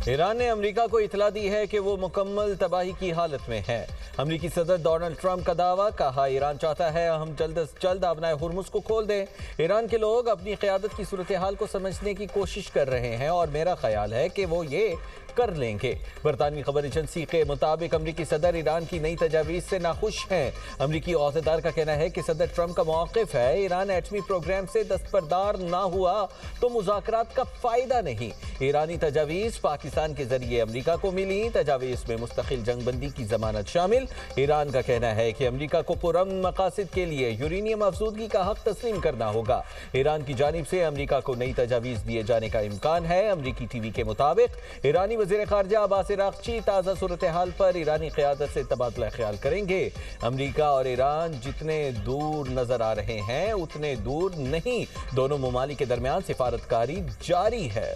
Iran ने America को इतला दी है कि वो मुकम्मल तबाही की हालत में है। अमेरिकी सदर डोनाल्ड ट्रंप का दावा, कहा ईरान चाहता है हम जल्द से जल्द अपना हुर्मुज़ को खोल दें। ईरान के लोग अपनी क़यादत की सूरत हाल को समझने की कोशिश कर रहे हैं और मेरा ख्याल है कि वो ये कर लेंगे। बरतानवी खबर एजेंसी के मुताबिक अमरीकी सदर ईरान की नई तजावीज़ से नाखुश हैं। अमरीकी अहदेदार का कहना है कि सदर ट्रंप का मौक़िफ़ है ईरान एटमी प्रोग्राम से दस्तबरदार ना हुआ तो मुज़ाकरात का फ़ायदा नहीं। ईरानी तजावीज़ पाकिस्तान के जरिए अमरीका को मिली। तजावीज़ में मुस्तकिल जंगबंदी की जमानत शामिल। ईरान का कहना है कि अमरीका को पुरअमन मकासद के लिए यूरेनियम अफजूदगी का हक तस्लीम करना होगा। ईरान की जानिब से अमरीका को नई तजावीज़ दिए जाने का इम्कान है। अमरीकी टीवी के मुताबिक ईरानी वज़ीर ख़ारजा अब्बास अराग़ची ताज़ा सूरत हाल पर ईरानी क़यादत से तबादला ख्याल करेंगे। अमरीका और ईरान जितने दूर नजर आ रहे हैं उतने दूर नहीं। दोनों ममालिक के दरमियान सिफारतकारी जारी है।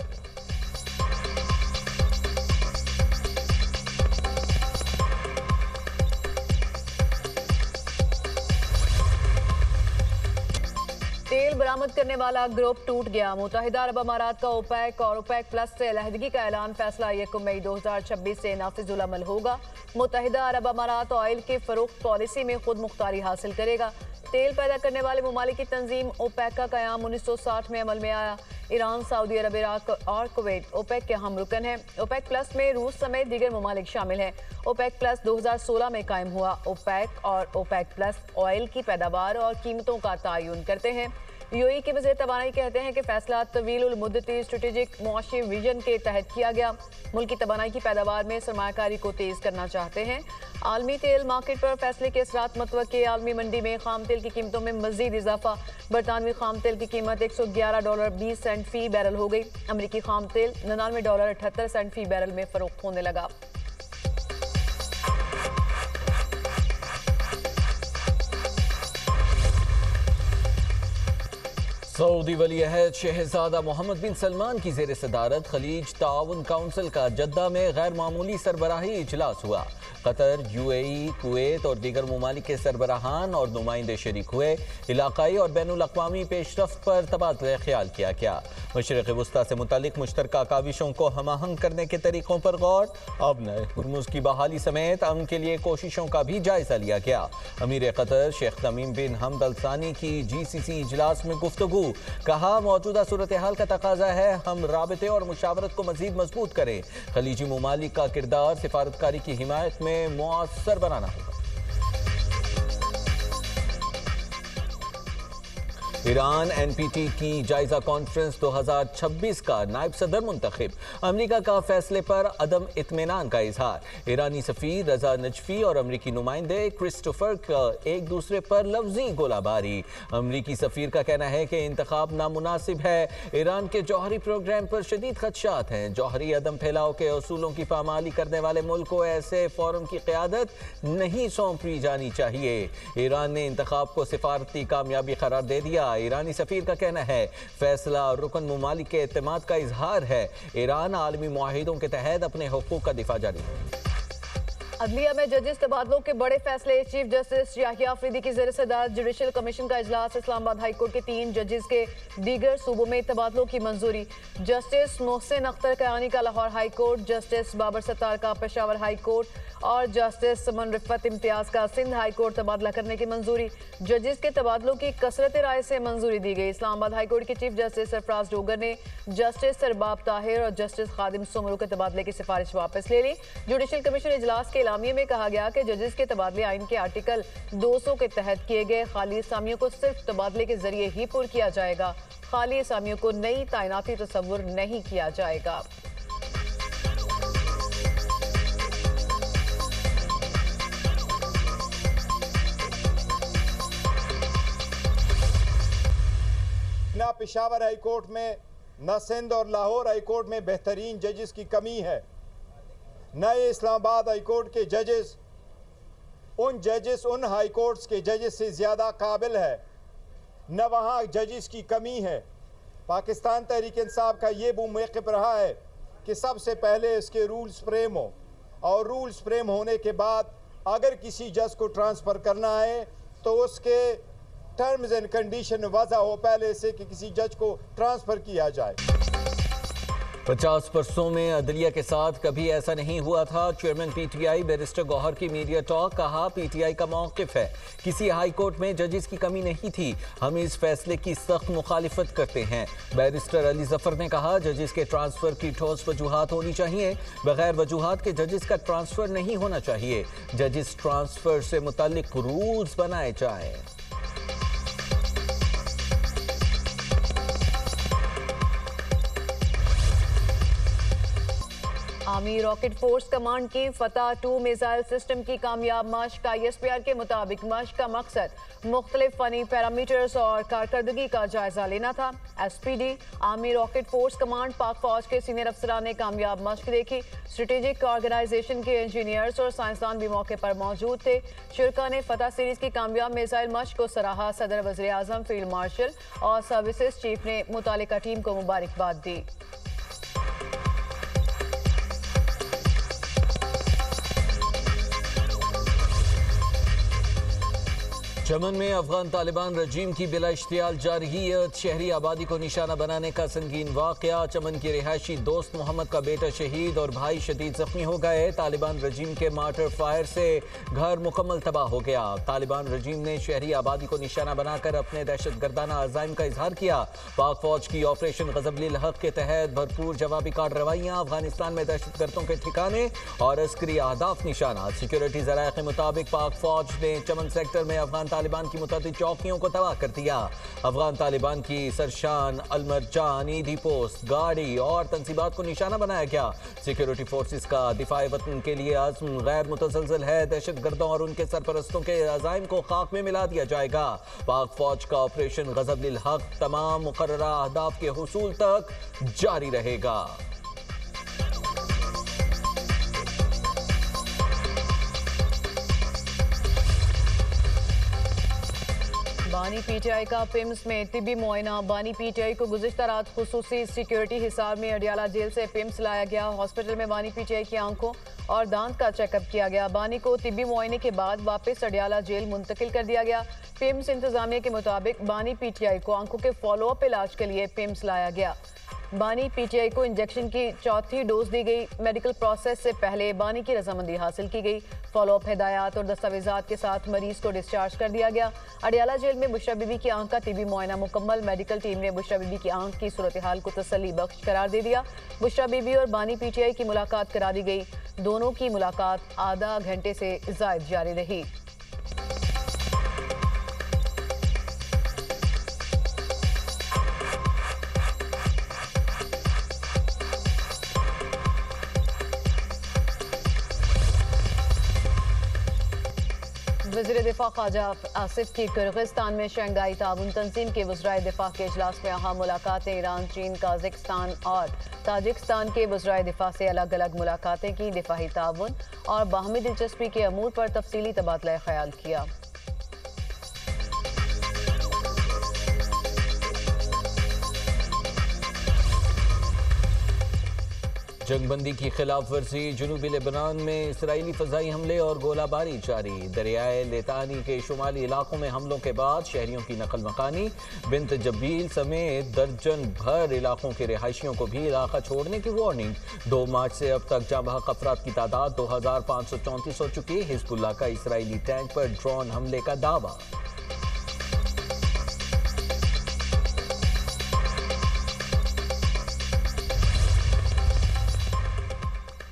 तेल बरामद करने वाला ग्रुप टूट गया। मुत्तहिदा अरब अमारात का ओपेक और ओपेक प्लस से अलहदगी का ऐलान फैसला 1 मई 2026 से नाफिजुल अमल होगा। मुत्तहिदा अरब अमारात ऑयल की फरोख्त पॉलिसी में खुद मुख्तारी हासिल करेगा। तेल पैदा करने वाले ममालिक की तंजीम ओपेक का क़याम 1960 में अमल में आया। ईरान, सऊदी अरब, इराक और कुवैत ओपेक के अहम रुकन हैं। ओपेक प्लस में रूस समेत दीगर ममालिक शामिल हैं। ओपेक प्लस 2016 में कायम हुआ। ओपेक और ओपेक प्लस ऑयल की पैदावार और कीमतों का तयन करते हैं। यूएई के वज़ीर तवानाई कहते हैं कि फैसला तवील मुद्दती स्ट्रेटेजिक मुआशी विजन के तहत किया गया। मुल्क की तवानाई की पैदावार में सरमायाकारी को तेज करना चाहते हैं। आलमी तेल मार्केट पर फैसले के असरात मतवक्के। आलमी मंडी में खाम तेल की कीमतों में मजीद इजाफा। बरतानवी खाम तेल की कीमत $111.20 फी बैरल हो गई। अमरीकी खाम तेल $99.78 फी बैरल में फरोख्त होने लगा। सऊदी वली अहद शहजादा मोहम्मद बिन सलमान की ज़ेर सदारत खलीज ताउन काउंसिल का जद्दा में गैर मामूली सरबराही इजलास हुआ। कतर, यूएई, कुवैत और दीगर ममालिक के सरबराहान और नुमाइंदे शरीक हुए। इलाकाई और बैनुल अक़वामी पेशरफ्त पर तबादला ख्याल किया गया। मशरिक़ वस्ता से मुतल्लिक़ मुश्तरका काविशों को हमाहंग करने के तरीक़ों पर गौर। अब नए हुर्मुज़ की बहाली समेत अमन के लिए कोशिशों का भी जायज़ा लिया गया। अमीर कतर शेख तमीम बिन हमद अल सानी की GCC इजलास में गुफ्तगू। कहा, मौजूदा सूरत हाल का तकाजा है हम राबते और मुशावरत को मज़ीद मजबूत करें। खलीजी ममालिक का किरदार सिफारतकारी की हिमायत में मुअस्सर बनाना होगा। ईरान NPT की जायजा कॉन्फ्रेंस 2026 का नायब सदर मुंतखब। अमरीका का फैसले पर अदम इत्मीनान का इजहार। ईरानी सफीर रजा नजफी और अमरीकी नुमाइंदे क्रिस्टोफर का एक दूसरे पर लफ्जी गोलाबारी। अमरीकी सफीर का कहना है कि इंतखाब नामुनासिब है। ईरान के जौहरी प्रोग्राम पर शदीद खदशात हैं। जौहरी अदम फैलाव के असूलों की पामाली करने वाले मुल्क को ऐसे फोरम की क़यादत नहीं सौंपी जानी चाहिए। ईरान ने इंतखाब को सिफारती कामयाबी करार दे दिया। ईरानी सफीर का कहना है फैसला रुकन ममालिक के एतमाद का इजहार है। ईरान आलमी मुआहिदों के तहत अपने हुकूक का दिफा जारी है। अदलिया में जजेस तबादलों के बड़े फैसले। चीफ जस्टिस याहिया अफरीदी की ज़ेर सदारत जुडिशल कमीशन का इजलास। इस्लामाबाद हाई कोर्ट के 3 जजेस के दीगर सूबों में तबादलों की मंजूरी। जस्टिस मोहसिन अख्तर कयानी का Lahore high court, justice Babar Sattar का पेशावर हाई कोर्ट और जस्टिस समन रिफत इम्तियाज का सिंध हाई कोर्ट तबादला करने की मंजूरी। जजेस के तबादलों की कसरत राय से मंजूरी दी गई। इस्लामाबाद हाई कोर्ट के चीफ जस्टिस सरफराज डोगर ने जस्टिस सरबाब ताहिर और जस्टिस खादिम सुमरू के तबादले की सिफारिश वापस ले ली। जुडिशल कमीशन इजलास के एलामिये में कहा गया कि जजेस के तबादले आइन के आर्टिकल 200 के तहत किए गए। खाली असामियों को सिर्फ तबादले के जरिए ही पुर किया जाएगा। खाली असामियों को नई तैनाती तस्वुर नहीं किया जाएगा। ना पेशावर हाई कोर्ट में, न सिंध और लाहौर हाई कोर्ट में बेहतरीन जजेस की कमी है। नए इस्लामाबाद हाई कोर्ट के जजेस उन हाई कोर्ट्स के जजेस से ज़्यादा काबिल है। न वहाँ जजेस की कमी है। पाकिस्तान तहरीक इंसाफ का ये वो मौक़िफ़ रहा है कि सबसे पहले इसके रूल्स फ्रेम हो और रूल्स फ्रेम होने के बाद अगर किसी जज को ट्रांसफ़र करना है तो उसके टर्म्स एंड कंडीशन वज़ा हो पहले से कि किसी जज को ट्रांसफ़र किया जाए। 50 बरसों में अदलिया के साथ कभी ऐसा नहीं हुआ था। चेयरमैन पीटीआई बैरिस्टर गौहर की मीडिया टॉक। कहा, पीटीआई का मौक़िफ़ है, किसी हाई कोर्ट में जजेस की कमी नहीं थी, हम इस फैसले की सख्त मुखालिफत करते हैं। बैरिस्टर अली जफर ने कहा, जजेस के ट्रांसफर की ठोस वजूहात होनी चाहिए, बगैर वजूहात के जजेस का ट्रांसफर नहीं होना चाहिए। जजेस ट्रांसफर से मुताल्लिक रूल्स बनाए जाए। आर्मी रॉकेट फोर्स कमांड की फतह 2 मिसाइल सिस्टम की कामयाब मश्क। ISPR के मुताबिक मश्क का मकसद मुख्तलिफ फनी पैरामीटर्स और कारकर्दगी का जायजा लेना था। SPD army rocket force command पाक फौज के सीनियर अफसरान ने कामयाब मश्क देखी। स्ट्रेटेजिक ऑर्गेनाइजेशन के इंजीनियर्स और साइंसदान भी मौके पर मौजूद थे। शुरका ने फतह सीरीज की कामयाब मिसाइल मश्क को सराहा। सदर वज़ीर आज़म, फील्ड मार्शल और सर्विसेज चीफ ने मुतालिका टीम को मुबारकबाद दी। चमन में अफगान तालिबान रजीम की बिला इश्तियाल जारहियत, शहरी आबादी को निशाना बनाने का संगीन वाकया। चमन के रिहायशी दोस्त मोहम्मद का बेटा शहीद और भाई शदीद जख्मी हो गए। तालिबान रजीम के मार्टर फायर से घर मुकम्मल तबाह हो गया। तालिबान रजीम ने शहरी आबादी को निशाना बनाकर अपने दहशतगर्दाना अज़ाइम का इजहार किया। पाक फौज की ऑपरेशन गज़ब-उल हक के तहत भरपूर जवाबी कार्रवाइयाँ। अफगानिस्तान में दहशतगर्दों के ठिकाने और अस्करी अहदाफ निशाना। सिक्योरिटी ज़राए के मुताबिक पाक फौज ने चमन सेक्टर में अफगान तालिबान की मुतअद्दिद चौकियों को तबाह कर दिया। अफगान तालिबान की सरशान, अलमरजान, ईदी पोस्ट, गाड़ी और तंसीबात को निशाना बनाया गया। सिक्योरिटी फोर्सेस का दिफाए वतन के लिए अज़्म गैर मुतसलसल है। दहशतगर्दों और उनके सरपरस्तों के अज़ाइम को खाक में मिला दिया जाएगा। पाक फौज का ऑपरेशन गज़ब-उल हक तमाम मुकर्ररा अहदाफ के हुसूल तक जारी रहेगा। बानी पीटीआई का पिम्स में तिब्बी मुआयना। बानी पीटीआई को गुज़िश्ता रात खुसूसी सिक्योरिटी हिसार में अडियाला जेल से पिम्स लाया गया। हॉस्पिटल में बानी पीटीआई की आंखों और दांत का चेकअप किया गया। बानी को तिब्बी मुआयने के बाद वापस अडियाला जेल मुंतकिल कर दिया गया। पिम्स इंतजामिया के मुताबिक बानी पीटीआई को आंखों के फॉलोअप इलाज के लिए पिम्स लाया गया। बानी पीटीआई को इंजेक्शन की चौथी डोज दी गई। मेडिकल प्रोसेस से पहले बानी की रजामंदी हासिल की गई। फॉलोअप हिदायत और दस्तावेजात के साथ मरीज को डिस्चार्ज कर दिया गया। अडियाला जेल में बुशरा बीबी की आंख का तिब्बी मुआयना मुकम्मल। मेडिकल टीम ने बुशरा बीबी की आंख की सूरत हाल को तसल्ली बख्श करार दे दिया। बुशरा बीबी और बानी पीटीआई की मुलाकात करा दी गई। दोनों की मुलाकात आधा घंटे से ज़ायद जारी रही। वज़ीर दिफा ख्वाजा आसिफ की किर्गिस्तान में शंघाई ताउन तंजीम के वज़राए दिफा के इजलास में अहम मुलाकातें। ईरान, चीन, काज़ाकिस्तान और ताजिकिस्तान के वज़राए दिफा से अलग अलग मुलाकातें की। दिफाई ताउन और बाहमी दिलचस्पी के अमूर पर तफसीली तबादला ख्याल किया। जंगबंदी की खिलाफ वर्जी। जनूबी लेबनान में इसराइली फ़ज़ाई हमले और गोलाबारी जारी। दरियाए लेतानी के शुमाली इलाकों में हमलों के बाद शहरियों की नकल मकानी। बिंत जबील समेत दर्जन भर इलाकों के रिहायशियों को भी इलाका छोड़ने की वार्निंग। 2 मार्च से अब तक जाँ बहक अफराद की तादाद 2534 हो चुकी। हिज़्बुल्लाह का इसराइली टैंक पर ड्रोन हमले का दावा।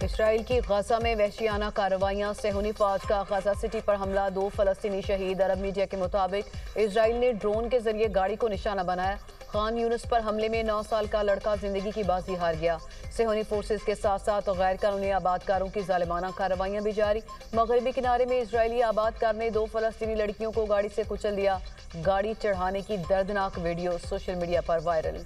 इसराइल की गजा में वहशियाना कार्रवाइयां। सेहूनी फौज का गजा सिटी पर हमला, 2 फलस्तीनी शहीद। अरब मीडिया के मुताबिक इसराइल ने ड्रोन के जरिए गाड़ी को निशाना बनाया। खान यूनिस पर हमले में 9 साल का लड़का जिंदगी की बाजी हार गया। सेहूनी फोर्सेस के साथ साथ गैर कानूनी आबादकारों की जालिमाना कार्रवाइयां भी जारी। मगरबी किनारे में इसराइली आबादकार ने 2 फलस्तीनी लड़कियों को गाड़ी से कुचल दिया। गाड़ी चढ़ाने की दर्दनाक वीडियो सोशल मीडिया पर वायरल।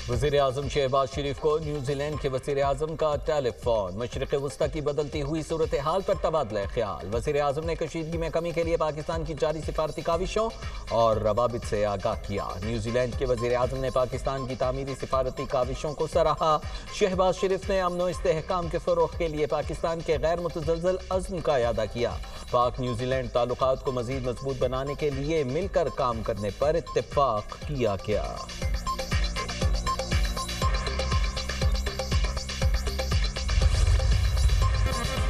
वज़ीर आज़म शहबाज शरीफ को न्यूजीलैंड के वज़ीर आज़म का टेलीफोन। मशरिक़ वस्ता की बदलती हुई सूरत हाल पर तबादला ख्याल। वज़ीर आज़म ने कशीदगी में कमी के लिए पाकिस्तान की जारी सिफारती काविशों और रवाबित से आगाह किया। न्यूजीलैंड के वज़ीर आज़म ने पाकिस्तान की तामीरी सिफारती काविशों को सराहा। शहबाज शरीफ ने अमन व इस्तेहकाम के फ़रोग़ के लिए पाकिस्तान के गैर मुतज़लज़ल अज़्म का इयादा किया। पाक न्यूजीलैंड ताल्लुकात को मज़ीद मजबूत बनाने के लिए मिलकर काम करने पर इत्तेफाक किया गया।